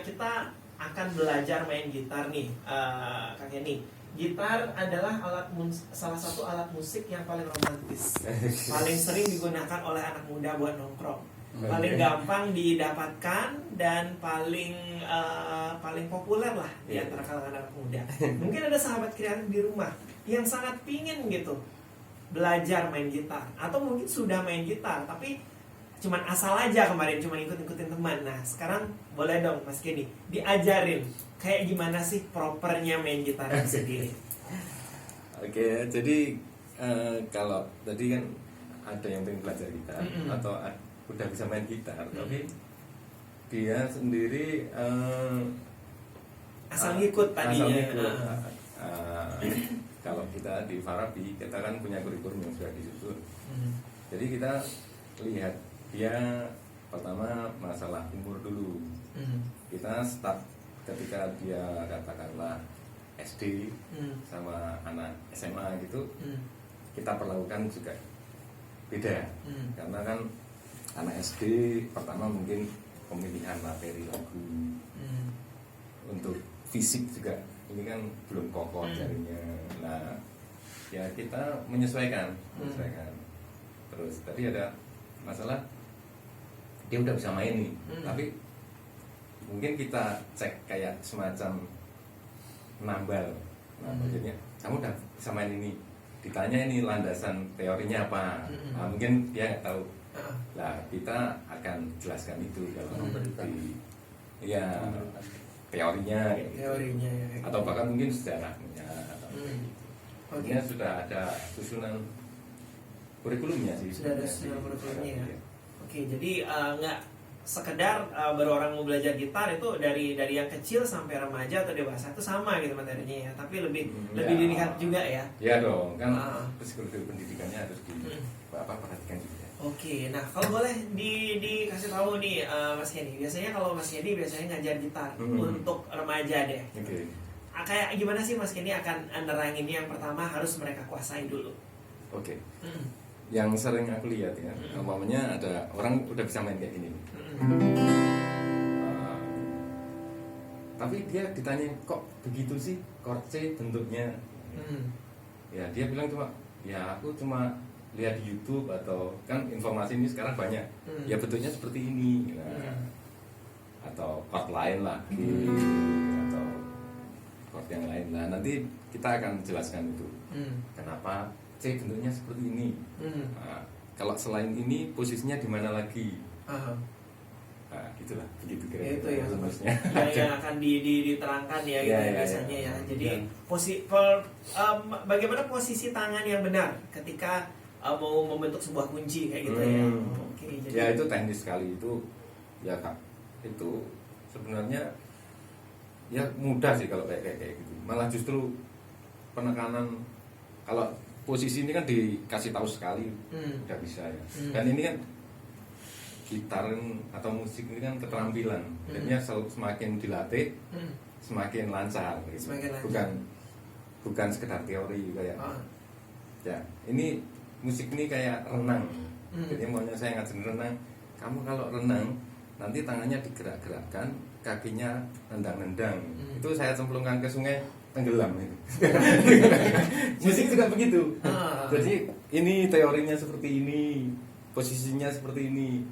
kita akan belajar main gitar nih, Kak Kenny. Gitar adalah salah satu alat musik yang paling romantis, paling sering digunakan oleh anak muda buat nongkrong, paling gampang didapatkan dan paling populer lah di antara kalangan anak muda. Mungkin ada sahabat kreatif di rumah yang sangat pingin gitu belajar main gitar, atau mungkin sudah main gitar tapi cuman asal aja kemarin, cuman ikut-ikutin teman. Nah sekarang boleh dong Mas Kenny diajarin kayak gimana sih propernya main gitar sendiri. Oke, jadi kalau tadi kan ada yang pengen belajar gitar atau udah bisa main gitar, tapi dia sendiri asal ngikut tadinya. Kalau kita di Farabi, kita kan punya kurikulum yang sudah disusun. Jadi kita lihat dia pertama masalah umur dulu. Kita start ketika dia katakanlah SD sama anak SMA gitu, kita perlakukan juga beda. Karena kan anak SD pertama mungkin pemilihan materi lagu, untuk fisik juga ini kan belum kokoh jarinya. Nah ya kita menyesuaikan. Terus tadi ada masalah dia udah bisa main nih, tapi mungkin kita cek kayak semacam nambal. Maksudnya kamu udah bisa main ini, ditanya ini landasan teorinya apa. Nah, mungkin dia nggak tahu. Lah kita akan jelaskan itu kalau teorinya gitu. Atau bahkan mungkin sejarahnya. Ini sudah ada susunan kurikulumnya sih. Sudah ada susunan kurikulumnya ya. Oke, jadi nggak sekedar baru orang mau belajar gitar itu dari yang kecil sampai remaja atau dewasa itu sama gitu materinya ya, tapi lebih dilihat juga ya. Iya dong, kan psikologi pendidikannya harus perhatikan juga. Oke, nah kalau boleh dikasih tahu nih Mas Kenny, biasanya kalau Mas Kenny biasanya ngajar gitar untuk remaja deh. Oke. Kayak gimana sih Mas Kenny akan nerangin yang pertama harus mereka kuasai dulu? Oke. Yang sering aku lihat ya, umpamanya ada orang udah bisa main kayak gini. Tapi dia ditanya kok begitu sih chord C bentuknya. Ya dia bilang cuma ya aku cuma lihat di YouTube, atau kan informasi ini sekarang banyak. Ya bentuknya seperti ini. Nah, atau chord lain lah, atau chord yang lain lah. Nanti kita akan jelaskan itu. Kenapa C bentuknya seperti ini. Nah, kalau selain ini posisinya di mana lagi? Nah, gitulah, begitu kira-kira. Itu ya sebenarnya. yang akan diterangkan ya gitu biasanya ya. Jadi bagaimana posisi tangan yang benar ketika mau membentuk sebuah kunci kayak gitu ya. Oke, jadi ya itu teknis sekali itu ya Kak. Itu sebenarnya ya mudah sih kalau kayak gitu. Malah justru penekanan kalau posisi ini kan dikasih tahu sekali udah bisa ya. Dan ini kan gitar atau musik ini kan keterampilan. Jadinya semakin dilatih semakin lancar gitu. Bukan sekedar teori kayak ya ini musik ini kayak renang. Jadi maunya saya ngajarin renang, kamu kalau renang nanti tangannya digerak-gerakkan, kakinya nendang-nendang. Itu saya cemplungkan ke sungai, tenggelam itu. Musik juga begitu. Jadi ini teorinya seperti ini, posisinya seperti ini.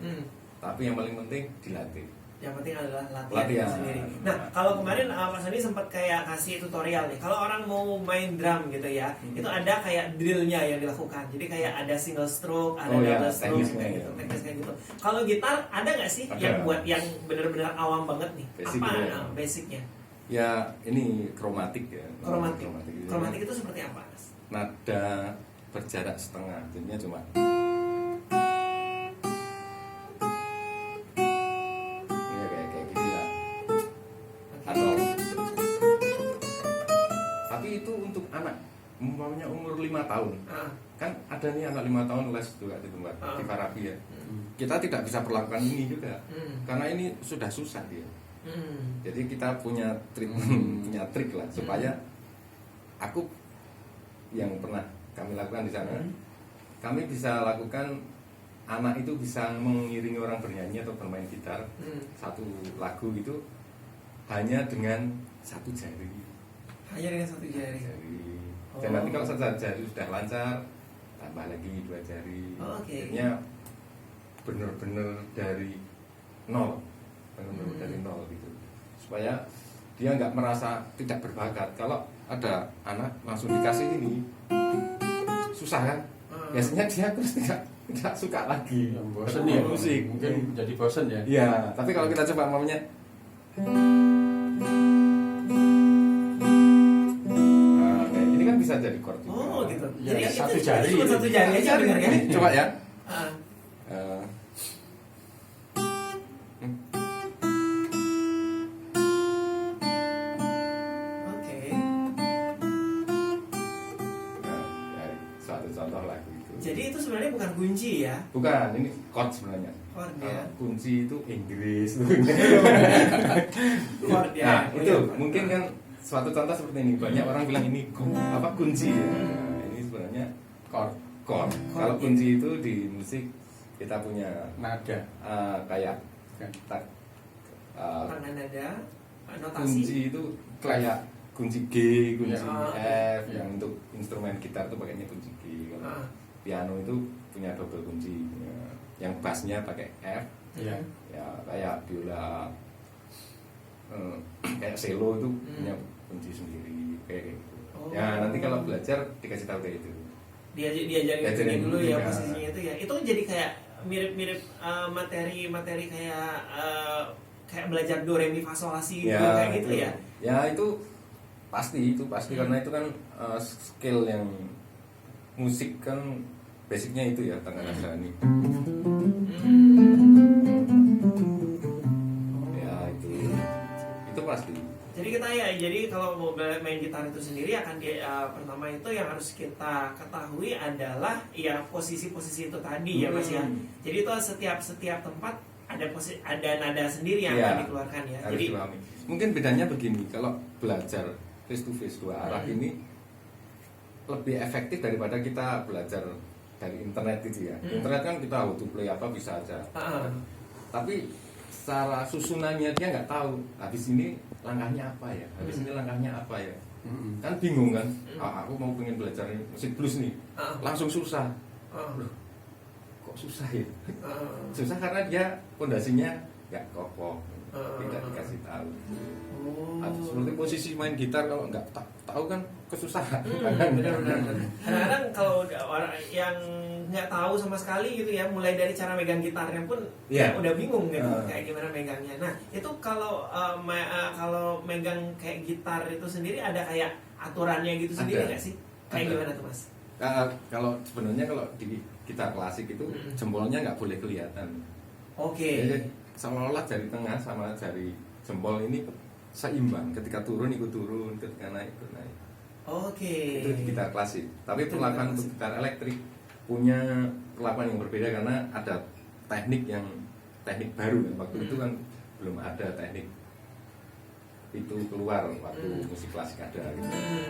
Tapi yang paling penting dilatih. Yang penting adalah latihan sendiri. Nah, kalau kemarin Mas Andi sempat kayak kasih tutorial nih. Kalau orang mau main drum gitu ya, itu ada kayak drillnya yang dilakukan. Jadi kayak ada single stroke, ada double stroke kayak gitu, teknis kayak gitu. Kalau gitar ada nggak sih yang buat yang benar-benar awam banget nih? Basic apa ya. Basicnya? Ya ini kromatik ya. Kromatik itu seperti apa, Mas? Nada berjarak setengah, jadinya cuma ya kayak gitu ya. Atau tapi itu untuk anak umpamanya umur 5 tahun. Kan ada nih anak 5 tahun les juga di tempat di Farabi ya. Kita tidak bisa perlakukan ini juga. Karena ini sudah susah dia. Jadi kita punya trik lah supaya aku yang pernah kami lakukan di sana, kami bisa lakukan anak itu bisa mengiringi orang bernyanyi atau bermain gitar satu lagu gitu hanya dengan satu jari. Hanya dengan satu jari. Dan nanti kalau satu jari sudah lancar, tambah lagi 2 jari. Oke. Akhirnya benar-benar dari nol, benar-benar dari nol gitu. Supaya dia nggak merasa tidak berbakat. Kalau ada anak langsung dikasih ini, susah kan? Biasanya dia terus tidak suka lagi. Bosen ya musik. Mungkin jadi bosen ya. Iya, tapi kalau kita coba maunya ini kan bisa jadi chord juga. Oh gitu. Ya, Jadi satu itu jari. cuma satu jari aja Jari. dengarnya. Ini coba ya. Ah, Eh, Oke. ya, suatu contoh lagu itu. Jadi itu sebenarnya bukan kunci ya. Bukan, ini chord sebenarnya. Chord Kalau ya. kunci itu Inggris. Chord ya. Nah, itu mungkin kan suatu contoh seperti ini. Banyak orang bilang ini kunci ya. Nah, ini sebenarnya chord. Kalau kunci itu di musik kita punya Nada. kayak Kan. Tanda nada, notasi. kunci itu kayak kunci G, kunci Ya. F, yang untuk instrumen gitar itu pakainya kunci G. Kalau piano itu punya double kunci, yang bassnya pakai F, Iya. ya kayak biola, kayak cello itu punya kunci sendiri kayak gitu. Oh. Ya nanti kalau belajar dikasih tahu kayak itu. Diajarin Diajarin dulu dulu ya juga. posisinya itu ya. Itu jadi kayak mirip-mirip materi kayak belajar do re mi fa sol la si gitu, kayak gitu ya. Ya itu pasti karena itu kan skill yang musik kan basicnya itu ya tangga nada ini. Ya itu pasti. Jadi kalau mau main gitar itu sendiri akan pertama itu yang harus kita ketahui adalah ya posisi-posisi itu tadi ya Mas ya. Jadi itu setiap tempat ada nada sendiri yang akan dikeluarkan ya. Harus Jadi dipahami. Mungkin bedanya begini, kalau belajar face to face dua arah ini lebih efektif daripada kita belajar dari internet gitu ya. Internet kan kita auto play apa bisa aja. Tapi secara susunannya dia nggak tahu habis ini langkahnya apa ya, habis ini langkahnya apa ya, kan bingung kan. Aku mau pengen belajar musik blues nih, langsung susah. Loh, kok susah ya? Susah karena dia pondasinya nggak kokoh, tidak dikasih tahu. Atau seperti posisi main gitar kalau nggak tahu kan kesusahan. benar-benar. Kadang-kadang kalau orang yang nggak tahu sama sekali gitu ya, mulai dari cara megang gitarnya pun ya udah bingung gitu kayak gimana megangnya. Nah itu kalau kalau megang kayak gitar itu sendiri ada kayak aturannya gitu sendiri nggak sih? Kayak gimana tuh Mas? Kalau sebenarnya kalau di gitar klasik itu jempolnya nggak boleh kelihatan. Oke. Jadi seolah-olah jari tengah sama jari jempol ini seimbang. Ketika turun ikut turun, ketika naik ikut naik. Oke. Itu di gitar klasik. Tapi Itu perlakuan gitar untuk klasik. gitar elektrik punya perlakuan yang berbeda karena ada teknik baru kan. Waktu itu kan belum ada teknik itu keluar waktu musik klasik ada gitu.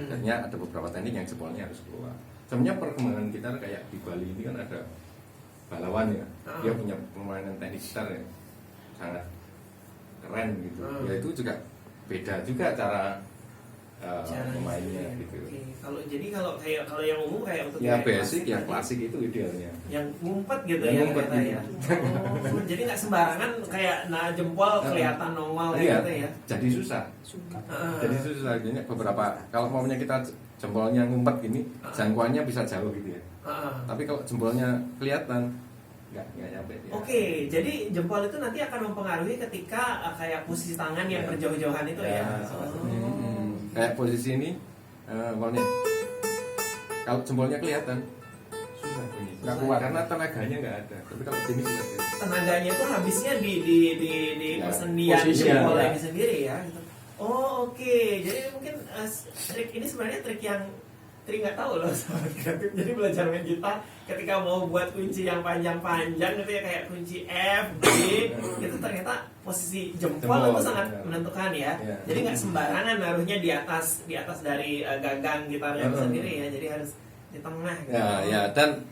Akhirnya ada beberapa teknik yang jempolnya harus keluar. Sebenarnya perkembangan gitar kayak di Bali ini kan ada Balawan ya. Dia punya permainan teknik gitar yang sangat keren gitu. Ya itu juga beda juga cara pemainnya gitu. Kalau yang umum kayak untuk Ya kayak basic ya tadi, klasik itu idealnya. yang ngumpet gitu Yang ya ngumpet ternyata gitu. ya. Oh, jadi nggak sembarangan kayak jempol kelihatan nongol Iya, gitu ya. jadi susah. Jadi susah jadinya beberapa kalau maunya kita jempolnya ngumpet gini, jangkauannya bisa jauh gitu ya. Tapi kalau jempolnya kelihatan nggak nyampe ya. Oke, jadi jempol itu nanti akan mempengaruhi ketika kayak posisi tangan yang berjauh-jauhan itu ya. Kayak posisi ini maunya kalau jempolnya kelihatan susah bunyi. Nggak kuat karena tenaganya nggak ada. Tapi kalau sini sudah ada. Tenaganya itu habisnya di Ya, persendian posisi jempol ya. ini sendiri ya. Gitu. Oh oke, jadi mungkin trik ini sebenarnya trik yang nggak tahu loh sobat kreatif. Jadi belajar main gitar ketika mau buat kunci yang panjang-panjang gitu ya kayak kunci F, G, itu ternyata posisi jempol itu sangat menentukan ya. Jadi nggak sembarangan naruhnya di atas dari gagang gitarnya itu sendiri ya. Jadi harus di tengah. Gitu. Ya dan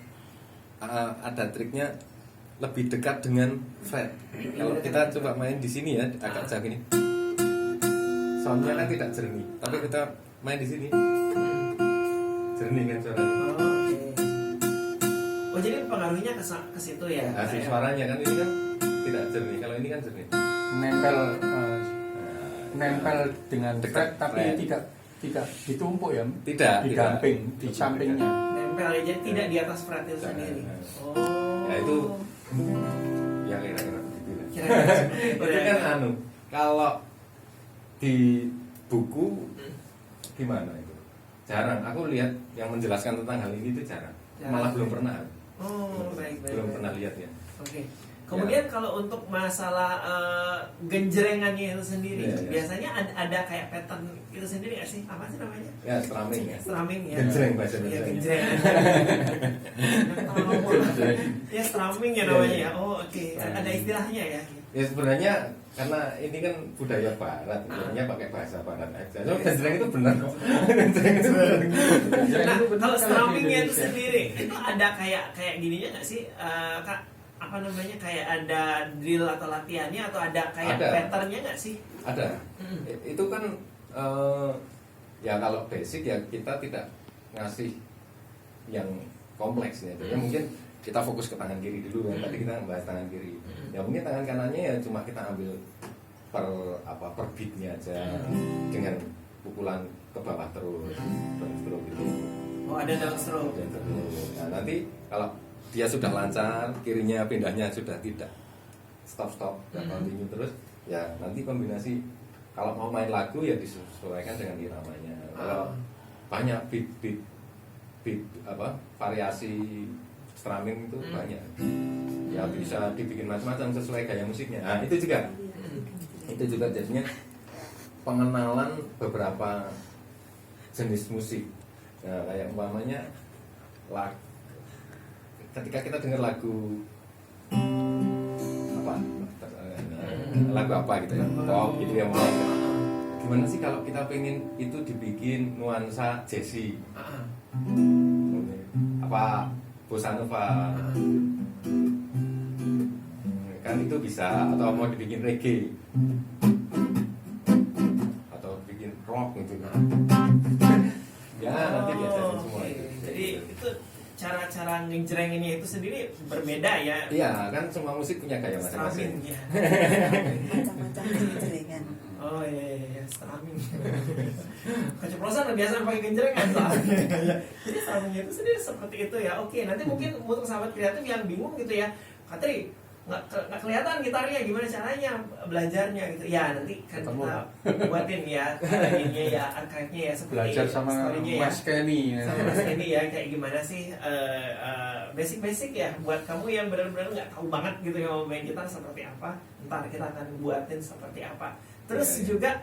ada triknya lebih dekat dengan fret. Kalau kita coba main di sini ya agak jauh ini. soundnya kan tidak jernih. Tapi kita main di sini jernih kan suaranya. Oh, jadi pengaruhnya ke situ ya? Hasil suaranya kan ini kan tidak jernih. Kalau ini kan jernih. Nempel dengan Dekat, fret tapi tidak ditumpuk ya, Tidak, di damping di tidak. sampingnya. Nempel aja, tidak di atas fret itu sendiri. Oh. Ya itu ya kira-kira begitu lah. Kira-kira seperti Itu ya. kan kalau di buku gimana itu? Jarang. Aku lihat yang menjelaskan tentang hal ini itu jarang. Malah belum pernah. Oh, baik. Belum pernah lihat ya. Oke. Kemudian kalau untuk masalah genjrengannya itu sendiri, Iya, iya. biasanya ada kayak pattern itu sendiri nggak sih? Apa sih namanya? Ya, strumming ya. Strumming ya. Genjreng bahasa Iya, Indonesia. genjreng. Ya, strumming ya namanya ya. Oh, oke. Strumming. Ada istilahnya ya. Ya sebenarnya karena ini kan budaya barat, sebenarnya pakai bahasa barat aja. So, genjreng itu benar kok. Genjreng itu benar. Nah, itu benar kalau sekali di strummingnya itu Indonesia. sendiri, itu ada kayak gininya nggak sih, Kak? Apa namanya, kayak ada drill atau latihannya atau ada kayak Ada. patternnya nggak sih? Ada. Itu kan ya kalau basic ya kita tidak ngasih yang kompleks ya. Jadi mungkin kita fokus ke tangan kiri dulu kan. Tadi kita bahas tangan kiri. Ya mungkin tangan kanannya ya cuma kita ambil per beatnya aja dengan pukulan ke bawah terus stroke gitu. Oh, ada down stroke. Dan terus. Nah, nanti kalau dia sudah lancar, kirinya pindahnya sudah tidak stop dan continue terus, ya nanti kombinasi kalau mau main lagu ya disesuaikan dengan iramanya. Kalau banyak beat variasi strumming itu banyak, ya bisa dibikin macam-macam sesuai gaya musiknya. Nah, itu juga jadinya pengenalan beberapa jenis musik. Nah, kayak umpamanya ketika kita dengar lagu apa gitu ya, pop gitu ya, gimana sih kalau kita pengen itu dibikin nuansa jazzy, apa bossa nova, kan itu bisa, atau mau dibikin reggae atau bikin rock gitu ya, nanti biasain semua itu. Jadi itu cara-cara ngejreng ini itu sendiri berbeda ya. Iya, kan semua musik punya gaya masing-masing. Strumming ya. Macam-macam genjrengan. Oh iya, strumming. Keceplosan biasa pakai genjrengan soalnya. Jadi strumming itu sendiri seperti itu ya. Oke, nanti mungkin untuk sahabat kreatif yang bingung gitu ya, Katri nggak kelihatan gitarnya, gimana caranya belajarnya gitu ya, nanti kan kita buatin ya ininya ya, archive-nya ya, seperti Belajar sama story-nya ya. Mas Kenny ya. Sama Mas Kenny ya, kayak gimana sih basic-basic ya buat kamu yang benar-benar nggak tahu banget gitu ya mau main gitar seperti apa, ntar kita akan buatin seperti apa. Terus juga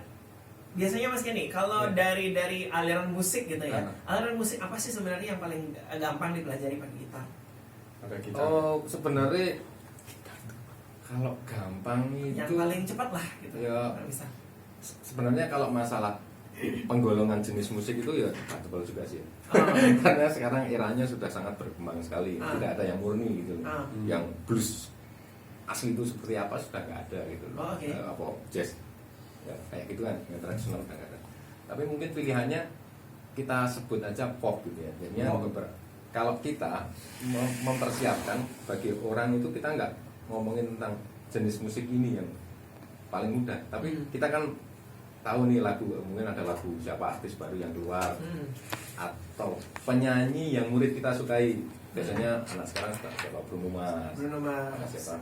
biasanya Mas Kenny kalau dari aliran musik gitu ya, aliran musik apa sih sebenarnya yang paling gampang dipelajari pakai gitar? Oh, sebenarnya kalau gampang itu Yang paling cepat lah gitu ya, kalau bisa. sebenarnya kalau masalah penggolongan jenis musik itu ya debatable juga sih. Oh. Karena sekarang eranya sudah sangat berkembang sekali, tidak ada yang murni gitu. Yang blues asli itu seperti apa sudah nggak ada gitu. Oh, okay. Apa jazz ya, kayak gitu kan, yang tradisional nggak ada. Tapi mungkin pilihannya kita sebut aja pop gitu ya. Jadinya kalau kita mempersiapkan bagi orang itu, kita nggak ngomongin tentang jenis musik ini yang paling mudah, tapi kita kan tahu nih lagu, mungkin ada lagu siapa artis baru yang keluar atau penyanyi yang murid kita sukai. Biasanya anak sekarang suka siapa, Bruno Mars, siapa,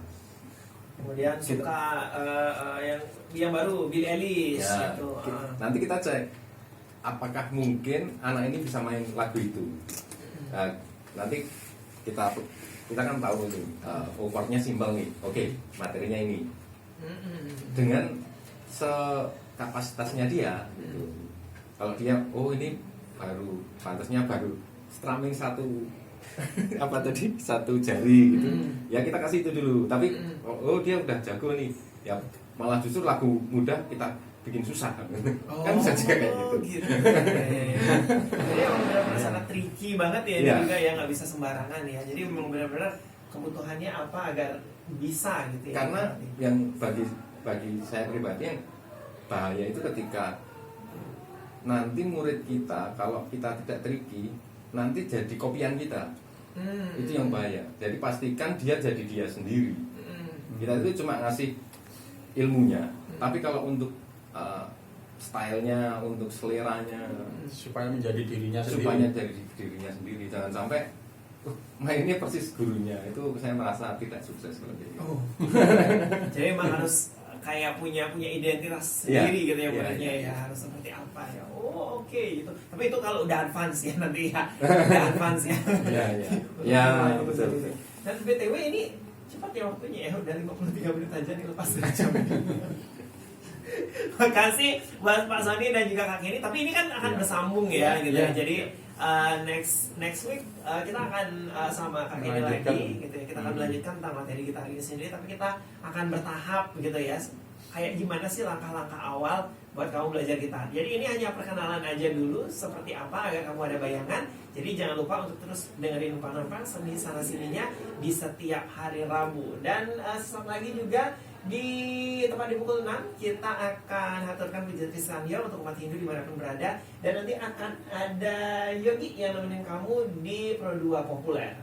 kemudian suka yang baru Billie Eilish ya, gitu. Nanti kita cek apakah mungkin anak ini bisa main lagu itu. Nah, nanti kita kan tahu nih, chordnya simpel nih, oke, materinya ini dengan sekapasitasnya dia gitu. Kalau dia ini baru pantasnya baru strumming satu apa tadi, satu jari gitu, ya kita kasih itu dulu. Tapi dia udah jago nih, ya malah justru lagu mudah kita bikin susah kan bisa juga kayak gitu. Jadi emang benar-benar sangat tricky banget ya, ini juga ya, nggak bisa sembarangan ya. Jadi memang benar-benar kebutuhannya apa agar bisa gitu ya. Karena yang bagi saya pribadi yang bahaya itu ketika nanti murid kita kalau kita tidak tricky nanti jadi kopian kita. Itu yang bahaya. Jadi pastikan dia jadi dia sendiri. Kita itu cuma ngasih ilmunya, tapi kalau untuk stylenya, untuk seleranya, supaya menjadi dirinya supaya sendiri. jadi dirinya sendiri, jangan sampai mainnya persis gurunya. Itu saya merasa tidak sukses kalau gitu. Oh. Jadi emang harus kayak punya identitas Iya. sendiri gitu ya Iya, muridnya iya. ya, harus seperti apa ya. Oh oke gitu. Tapi itu kalau udah advance ya nanti ya, udah advance ya. Iya, iya. Ya, betul. Dan BTW ini cepat ya waktunya ya, udah 53 menit aja nih lepas dari jam. Makasih buat Pak Sony dan juga Kak Kenny. Tapi ini kan akan Iya. bersambung ya gitu ya. Iya. Jadi next week kita akan sama Kak Kenny Melanjutkan. lagi gitu ya. Kita akan melanjutkan tentang materi gitar ini sendiri, tapi kita akan bertahap gitu ya. Kayak gimana sih langkah-langkah awal buat kamu belajar gitar. Jadi ini hanya perkenalan aja dulu seperti apa agar kamu ada bayangan. Jadi jangan lupa untuk terus dengerin Numpang Seni Sana Sininya di setiap hari Rabu. Dan sesaat lagi juga di tepat di pukul 6 kita akan haturkan pijat Samyo untuk umat Hindu dimanapun berada. Dan nanti akan ada Yogi yang nemenin kamu di Pro 2 Populer.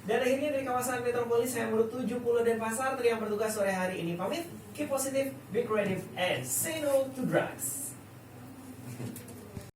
Dan akhirnya dari kawasan Metropolis saya menuju 70 Denpasar yang bertugas sore hari ini pamit. Keep positive, be creative, and say no to drugs.